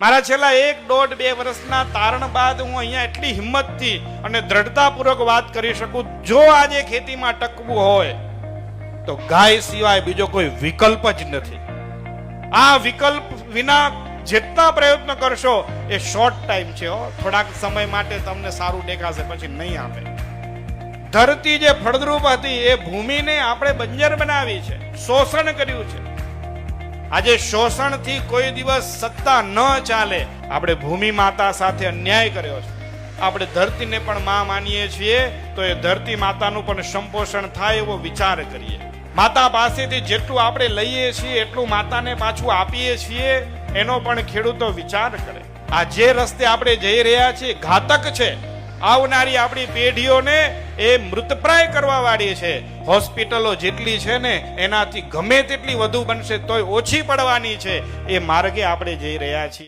મારા છેલ્લા 1.5-2 વર્ષના તારણ બાદ હું અહીંયા એટલી હિંમતથી અને દ્રઢતાપૂર્વક વાત કરી શકું, જો આજે ખેતીમાં ટકવું હોય તો ગાય સિવાય બીજો કોઈ વિકલ્પ જ નથી. આ વિકલ્પ વિના જેટલા પ્રયત્ન કરશો એ શોર્ટ ટાઈમ છે. થોડાક સમય માટે તમને સારું દેખાશે, પછી નહીં આપે. ધરતી જે ફળદ્રુપ હતી એ ભૂમિને આપણે બંજર બનાવી છે, શોષણ કર્યું છે. આજે શોષણથી કોઈ દિવસ સત્તા ન ચાલે. આપણે ભૂમિ માતા સાથે અન્યાય કર્યો છે. આપણે ધરતીને પણ માં માનીએ છીએ, તો એ ધરતી માતાનું પણ સંપોષણ થાય એવો વિચાર કરીએ. માતા પાસેથી જેટલું આપણે લઈએ છીએ એટલું માતાને પાછું આપીએ છીએ, એનો પણ ખેડૂતો વિચાર કરે. આ જે રસ્તે આપણે જઈ રહ્યા છીએ ઘાતક છે. આવનારી આપણી પેઢીઓને એ મૃતપ્રાય કરવા વાળી છે. હોસ્પિટલો જેટલી છે ને એનાથી ગમે તેટલી વધુ બનશે તોય ઓછી પડવાની છે. એ માર્ગે આપણે જઈ રહ્યા છીએ.